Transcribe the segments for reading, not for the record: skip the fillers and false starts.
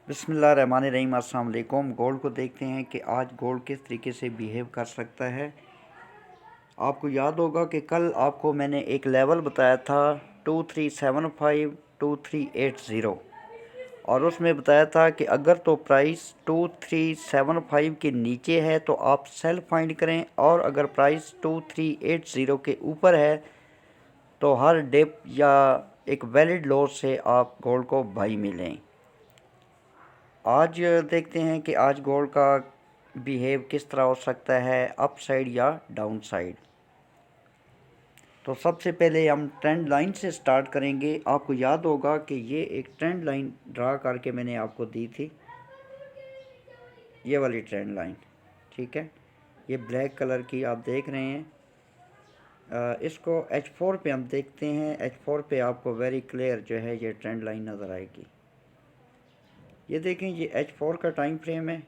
बिस्मिल्लाहिर्रहमानिर्रहीम। अस्सलाम वालेकुम। गोल्ड को देखते हैं कि आज गोल्ड किस तरीके से बिहेव कर सकता है। आपको याद होगा कि कल आपको मैंने एक लेवल बताया था 2375 2380 और उसमें बताया था कि अगर तो प्राइस 2375 के नीचे है तो आप सेल फाइंड करें, और अगर प्राइस 2380 के ऊपर है तो हर डिप या एक वैलिड लॉस से आप गोल्ड को बाई में लें। आज देखते हैं कि आज गोल्ड का बिहेव किस तरह हो सकता है, अप साइड या डाउन साइड। तो सबसे पहले हम ट्रेंड लाइन से स्टार्ट करेंगे। आपको याद होगा कि ये एक ट्रेंड लाइन ड्रा करके मैंने आपको दी थी, ये वाली ट्रेंड लाइन, ठीक है। ये ब्लैक कलर की आप देख रहे हैं। इसको H4 पे हम देखते हैं। H4 पे आपको वेरी क्लियर जो है ये ट्रेंड लाइन नज़र आएगी। ये देखें, ये H4 का टाइम फ्रेम है।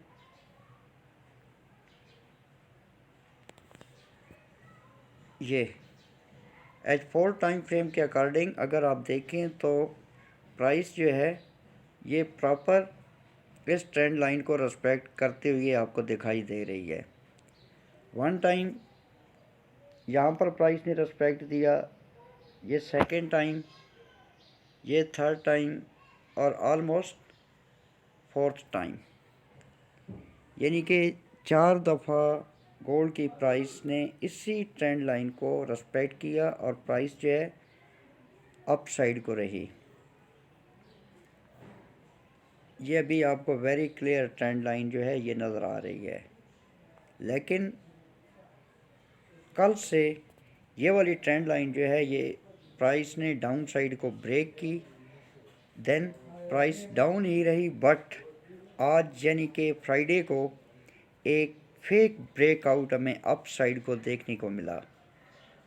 ये H4 टाइम फ्रेम के अकॉर्डिंग अगर आप देखें तो प्राइस जो है ये प्रॉपर इस ट्रेंड लाइन को रिस्पेक्ट करते हुए आपको दिखाई दे रही है। वन टाइम यहाँ पर प्राइस ने रिस्पेक्ट दिया, ये सेकंड टाइम, ये थर्ड टाइम और ऑलमोस्ट फोर्थ टाइम, यानी कि 4 दफ़ा गोल्ड की प्राइस ने इसी ट्रेंड लाइन को रिस्पेक्ट किया और प्राइस जो है अप साइड को रही। ये अभी आपको वेरी क्लियर ट्रेंड लाइन जो है ये नज़र आ रही है। लेकिन कल से ये वाली ट्रेंड लाइन जो है ये प्राइस ने डाउन साइड को ब्रेक की, देन प्राइस डाउन ही रही, बट आज यानी कि फ्राइडे को एक फेक ब्रेकआउट हमें अप साइड को देखने को मिला।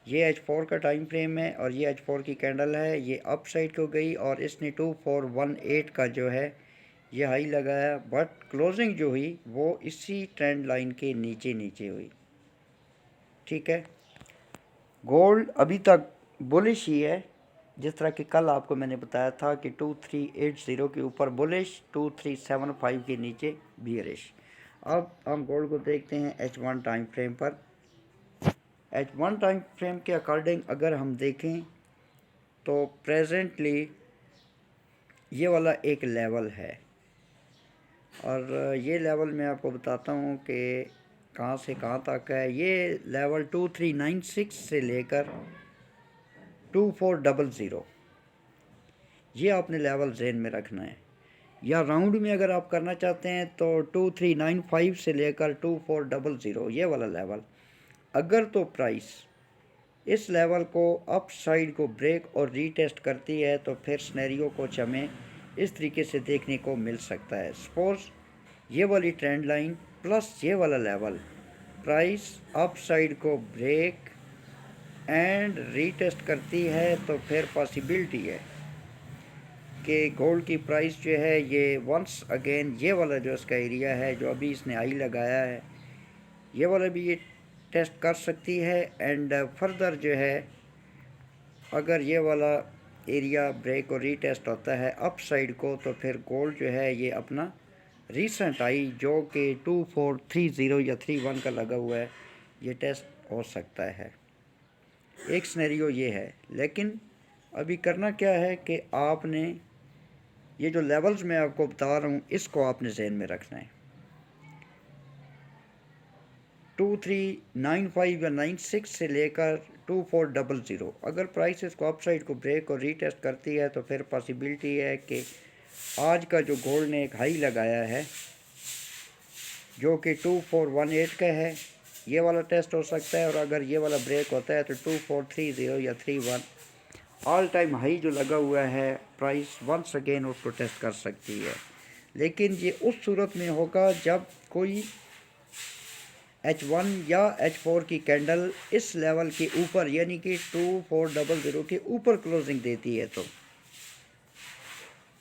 ये H4 का टाइम फ्रेम है और ये H4 की कैंडल है। ये अप साइड को गई और इसने 2418 का जो है ये हाई लगाया, बट क्लोजिंग जो हुई वो इसी ट्रेंड लाइन के नीचे नीचे हुई, ठीक है। गोल्ड अभी तक बुलिश ही है, जिस तरह कि कल आपको मैंने बताया था कि 2380 के ऊपर बुलिश, 2375 के नीचे बियरिश। अब हम गोल्ड को देखते हैं H1 टाइम फ्रेम पर। H1 टाइम फ्रेम के अकॉर्डिंग अगर हम देखें तो प्रेजेंटली ये वाला एक लेवल है, और ये लेवल मैं आपको बताता हूँ कि कहाँ से कहाँ तक है। ये लेवल 2396 से लेकर 2400, ये आपने लेवल जहन में रखना है। या राउंड में अगर आप करना चाहते हैं तो 2395 से लेकर 2400, ये वाला लेवल। अगर तो प्राइस इस लेवल को अप साइड को ब्रेक और रीटेस्ट करती है तो फिर सिनेरियो कुछ हमें इस तरीके से देखने को मिल सकता है। सपोज ये वाली ट्रेंड लाइन प्लस ये वाला लेवल, प्राइस अप साइड को ब्रेक एंड रीटेस्ट करती है तो फिर पॉसिबिलिटी है कि गोल्ड की प्राइस जो है ये वंस अगेन ये वाला जो इसका एरिया है जो अभी इसने हाई लगाया है, ये वाला भी ये टेस्ट कर सकती है। एंड फर्दर जो है अगर ये वाला एरिया ब्रेक और रीटेस्ट होता है अप साइड को तो फिर गोल्ड जो है ये अपना रीसेंट हाई जो कि 2430 या 31 का लगा हुआ है ये टेस्ट हो सकता है। एक सिनेरियो ये है। लेकिन अभी करना क्या है कि आपने ये जो लेवल्स मैं आपको बता रहा हूँ इसको आपने जहन में रखना है। 2395 या 96 से लेकर 2400, अगर प्राइस इसको अप साइड को ब्रेक और रीटेस्ट करती है तो फिर पॉसिबिलिटी है कि आज का जो गोल्ड ने एक हाई लगाया है जो कि 2418 का है, ये वाला टेस्ट हो सकता है। और अगर ये वाला ब्रेक होता है तो 2430 या 31 ऑल टाइम हाई जो लगा हुआ है प्राइस वंस अगेन उसको टेस्ट कर सकती है। लेकिन ये उस सूरत में होगा जब कोई H1 या H4 की कैंडल इस लेवल के ऊपर यानी कि 2400 के ऊपर क्लोजिंग देती है। तो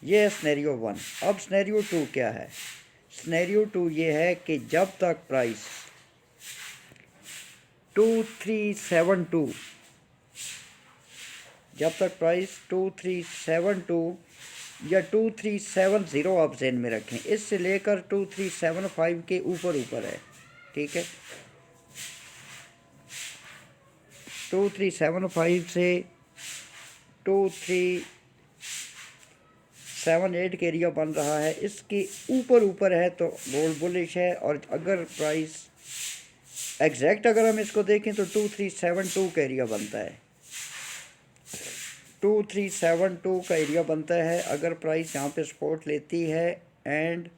ये है स्नेरियो 1। अब स्नेरियो 2 क्या है? स्नेरियो 2 ये है कि जब तक प्राइस 2372 जब तक प्राइस 2372 या 2370 आप ज़हन में रखें, इससे लेकर 2375 के ऊपर ऊपर है, ठीक है। 2375 से 2378 के एरिया बन रहा है, इसके ऊपर ऊपर है तो गोल्ड बुलिश है। और अगर प्राइस एग्जैक्ट अगर हम इसको देखें तो 2372 का एरिया बनता है, 2372 का एरिया बनता है। अगर प्राइस यहाँ पे सपोर्ट लेती है एंड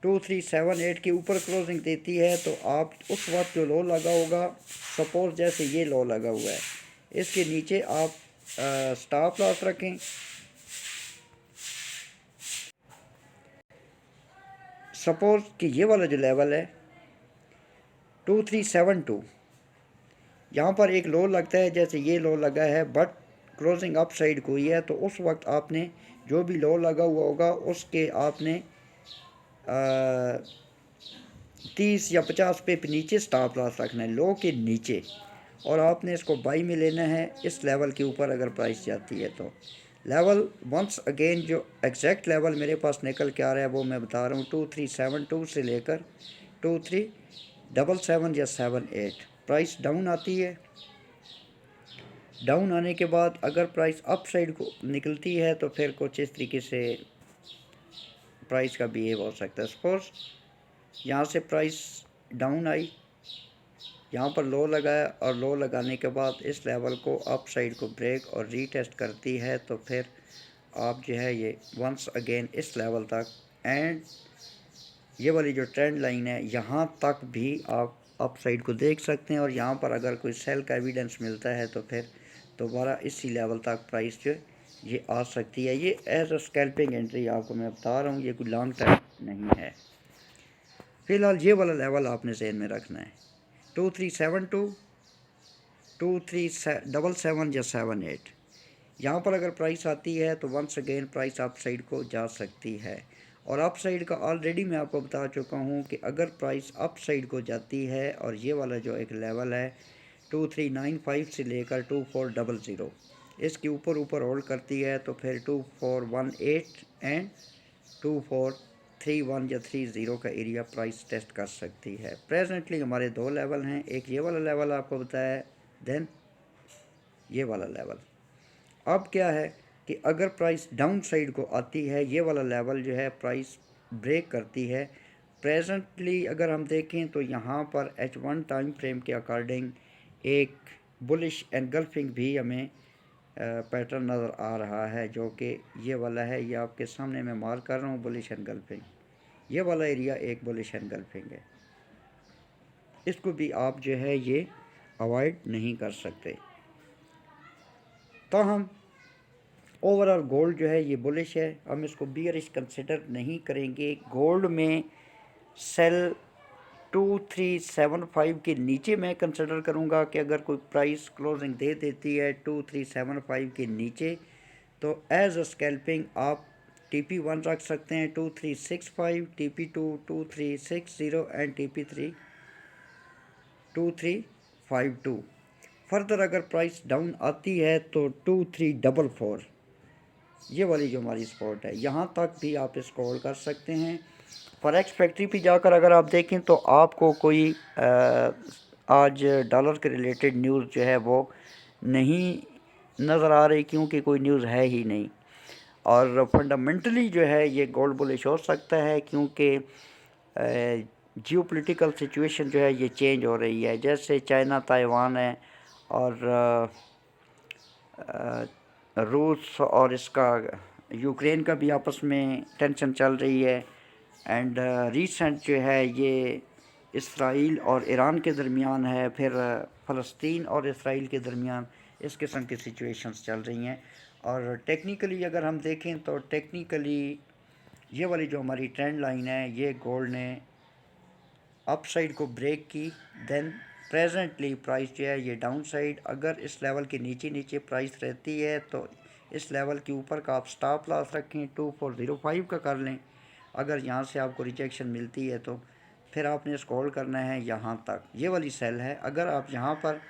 2378 के ऊपर क्लोजिंग देती है तो आप उस वक्त जो लो लगा होगा, सपोज जैसे ये लो लगा हुआ है, इसके नीचे आप स्टॉप लॉस रखें। सपोज कि ये वाला जो लेवल है 2372, यहाँ पर एक लो लगता है जैसे ये लो लगा है, बट क्लोजिंग अप साइड को ही है, तो उस वक्त आपने जो भी लो लगा हुआ होगा उसके आपने 30 या 50 पे नीचे स्टॉप लॉस रखना है, लो के नीचे। और आपने इसको बाई में लेना है इस लेवल के ऊपर अगर प्राइस जाती है तो। लेवल वंस अगेन जो एग्जैक्ट लेवल मेरे पास निकल के आ रहा है वो मैं बता रहा हूँ, 2372 से लेकर 2377 या 78 प्राइस डाउन आती है। डाउन आने के बाद अगर प्राइस अप साइड को निकलती है तो फिर कुछ इस तरीके से प्राइस का बिहेव हो सकता है। सपोज यहाँ से प्राइस डाउन आई, यहाँ पर लो लगाया और लो लगाने के बाद इस लेवल को अप साइड को ब्रेक और रीटेस्ट करती है तो फिर आप जो है ये वंस अगेन इस लेवल तक एंड ये वाली जो ट्रेंड लाइन है यहाँ तक भी आप अप साइड को देख सकते हैं। और यहाँ पर अगर कोई सेल का एविडेंस मिलता है तो फिर दोबारा इसी लेवल तक प्राइस जो ये आ सकती है। ये एज अ स्कैल्पिंग एंट्री आपको मैं बता रहा हूँ, ये कोई लॉन्ग टाइम नहीं है। फ़िलहाल ये वाला लेवल आपने ज़हन में रखना है, 2372, 2377 या 78। यहाँ पर अगर प्राइस आती है तो once again price up side को जा सकती है। और अप साइड का ऑलरेडी मैं आपको बता चुका हूँ कि अगर प्राइस अप साइड को जाती है और ये वाला जो एक लेवल है 2395 से लेकर 2400 इसके ऊपर ऊपर होल्ड करती है तो फिर 2418 एंड 2431 या 30 का एरिया प्राइस टेस्ट कर सकती है। प्रेजेंटली हमारे दो लेवल हैं, एक ये वाला लेवल आपको बताया, देन ये वाला लेवल। अब क्या है कि अगर प्राइस डाउन साइड को आती है, ये वाला लेवल जो है प्राइस ब्रेक करती है। प्रेजेंटली अगर हम देखें तो यहाँ पर H1 टाइम फ्रेम के अकॉर्डिंग एक बुलिश एनगल्फिंग भी हमें पैटर्न नज़र आ रहा है, जो कि ये वाला है, ये आपके सामने मैं मार्क कर रहा हूँ बुलिश एनगल्फिंग। ये वाला एरिया एक बुलिश एनगल्फिंग है, इसको भी आप जो है ये अवॉइड नहीं कर सकते। तो हम ओवरऑल गोल्ड जो है ये बुलिश है, हम इसको बियरिश कंसिडर नहीं करेंगे। गोल्ड में सेल 2375 के नीचे मैं कंसिडर करूँगा कि अगर कोई प्राइस क्लोजिंग दे देती है 2375 के नीचे तो एज अ स्कैल्पिंग आप TP1 रख सकते हैं 2365, TP2 2360 एंड TP3 2352। फर्दर अगर प्राइस डाउन आती है तो 2344 ये वाली जो हमारी सपोर्ट है, यहाँ तक भी आप इसको होल्ड कर सकते हैं। फॉरेक्स फैक्ट्री पे जाकर अगर आप देखें तो आपको कोई आज डॉलर के रिलेटेड न्यूज़ जो है वो नहीं नज़र आ रही, क्योंकि कोई न्यूज़ है ही नहीं। और फंडामेंटली जो है ये गोल्ड बुलिश हो सकता है, क्योंकि जियोपॉलिटिकल सिचुएशन जो है ये चेंज हो रही है। जैसे चाइना ताइवान है और रूस और इसका यूक्रेन का भी आपस में टेंशन चल रही है। एंड रीसेंट जो है ये इसराइल और ईरान के दरमियान है, फिर फ़लस्तीन और इसराइल के दरमियान इस किस्म की सिचुएशंस चल रही हैं। और टेक्निकली अगर हम देखें तो टेक्निकली ये वाली जो हमारी ट्रेंड लाइन है ये गोल्ड ने अप साइड को ब्रेक की, देन प्रेजेंटली प्राइस जो है ये डाउन साइड अगर इस लेवल के नीचे नीचे प्राइस रहती है तो इस लेवल के ऊपर का आप स्टॉप लॉस रखें 2405 का कर लें। अगर यहाँ से आपको रिजेक्शन मिलती है तो फिर आपने इसको होल्ड करना है यहाँ तक, ये वाली सेल है। अगर आप यहाँ पर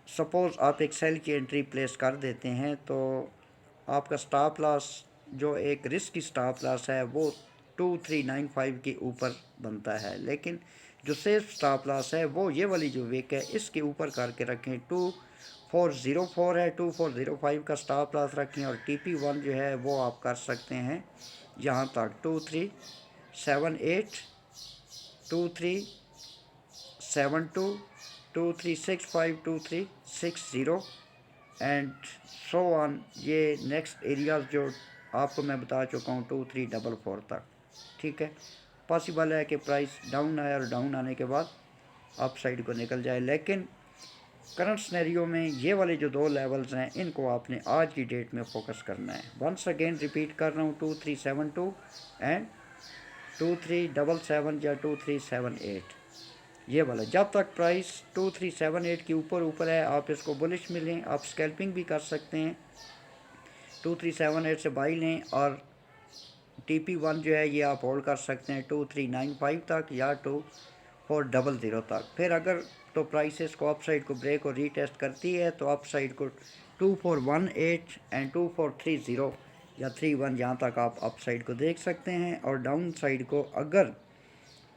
सपोज़ आप एक सेल की एंट्री प्लेस कर देते हैं तो आपका स्टॉप लॉस जो एक रिस्क की स्टॉप लॉस है वो 2395 के ऊपर बनता है, लेकिन जो सेफ स्टॉप लॉस है वो ये वाली जो विक है इसके ऊपर करके रखें। 2404 है, 2405 का स्टॉप लॉस रखें और TP1 जो है वो आप कर सकते हैं यहाँ तक 2378, 2372, 2365, 2360 एंड सो ऑन। ये नेक्स्ट एरियाज जो आपको मैं बता चुका हूँ 2344 तक। ठीक है, पॉसिबल है कि प्राइस डाउन आए और डाउन आने के बाद अप साइड को निकल जाए, लेकिन करंट सिनेरियो में ये वाले जो दो लेवल्स हैं इनको आपने आज की डेट में फोकस करना है। वंस अगेन रिपीट कर रहा हूँ 2372 एंड 2377 या 2378, ये वाला जब तक प्राइस 2378 के ऊपर है आप इसको बुलिश में लें। आप स्कैल्पिंग भी कर सकते हैं, 2378 से बाई लें और TP1 जो है ये आप होल्ड कर सकते हैं 2395 तक या 2400 तक। फिर अगर तो प्राइसेस को अप साइड को ब्रेक और रीटेस्ट करती है तो अप साइड को 2418 एंड 2430 या 31 यहाँ तक आप अप साइड को देख सकते हैं। और डाउन साइड को अगर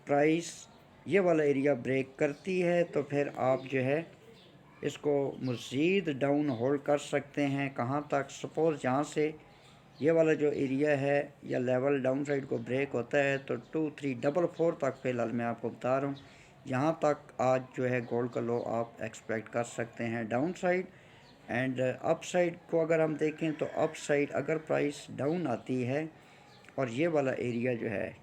प्राइस ये वाला एरिया ब्रेक करती है तो फिर आप जो है इसको मज़ीद डाउन होल्ड कर सकते हैं। कहाँ तक? सपोज़ यहाँ से ये वाला जो एरिया है या लेवल डाउन साइड को ब्रेक होता है तो 2344 तक फ़िलहाल मैं आपको बता रहा हूँ, यहाँ तक आज जो है गोल्ड का लो आप एक्सपेक्ट कर सकते हैं down side. And up side को अगर हम देखें तो अप साइड अगर प्राइस डाउन आती है और ये वाला एरिया जो है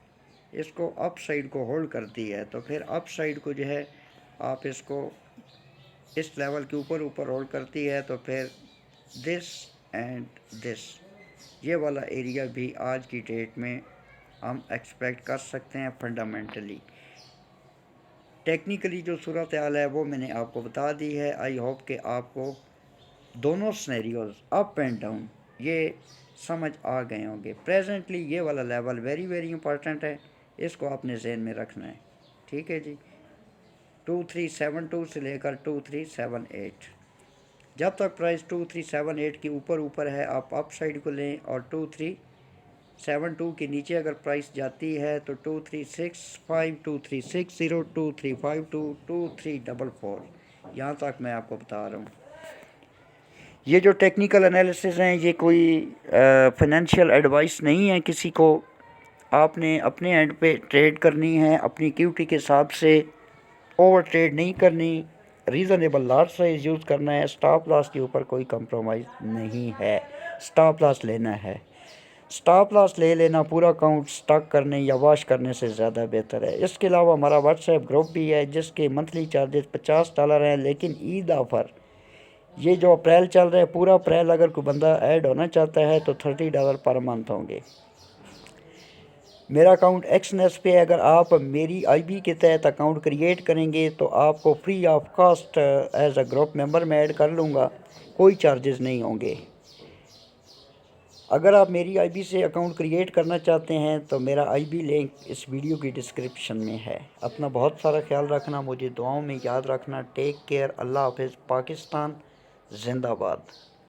इसको अप साइड को होल्ड करती है तो फिर अप साइड को जो है आप इसको इस लेवल के ऊपर होल्ड करती है तो फिर दिस एंड दिस ये वाला एरिया भी आज की डेट में हम एक्सपेक्ट कर सकते हैं। फंडामेंटली टेक्निकली जो सूरत हाल है वो मैंने आपको बता दी है। आई होप कि आपको दोनों सिनेरियोज अप एंड डाउन ये समझ आ गए होंगे। प्रेजेंटली ये वाला लेवल वेरी इंपॉर्टेंट है, इसको आपने जहन में रखना है। ठीक है जी, 2372 से लेकर 2378, जब तक प्राइस 2378 के ऊपर है आप अप साइड को लें और 2372 के नीचे अगर प्राइस जाती है तो 2365, 2360, 2352, 2344 यहाँ तक मैं आपको बता रहा हूँ। ये जो टेक्निकल एनालिसिस हैं ये कोई फाइनेंशियल एडवाइस नहीं है किसी को। आपने अपने एंड पे ट्रेड करनी है, अपनी इक्विटी के हिसाब से ओवर ट्रेड नहीं करनी, रीज़नेबल लॉट साइज यूज़ करना है। स्टॉप लॉस के ऊपर कोई कंप्रोमाइज़ नहीं है, स्टॉप लॉस लेना है। स्टॉप लॉस ले लेना पूरा अकाउंट स्टॉक करने या वॉश करने से ज़्यादा बेहतर है। इसके अलावा हमारा व्हाट्सएप ग्रुप भी है जिसके मंथली चार्जेस $50 हैं, लेकिन ईद ऑफ़र ये जो अप्रैल चल रहा है पूरा अप्रैल अगर कोई बंदा ऐड होना चाहता है तो $30 पर मंथ होंगे। मेरा अकाउंट एक्सनेस पे अगर आप मेरी IB के तहत अकाउंट क्रिएट करेंगे तो आपको free of cost as a group member में ऐड कर लूँगा, कोई चार्जेस नहीं होंगे। अगर आप मेरी IB से अकाउंट क्रिएट करना चाहते हैं तो मेरा IB लिंक इस वीडियो की डिस्क्रिप्शन में है। अपना बहुत सारा ख्याल रखना, मुझे दुआओं में याद रखना। टेक केयर, अल्लाह हाफ़िज़, पाकिस्तान जिंदाबाद।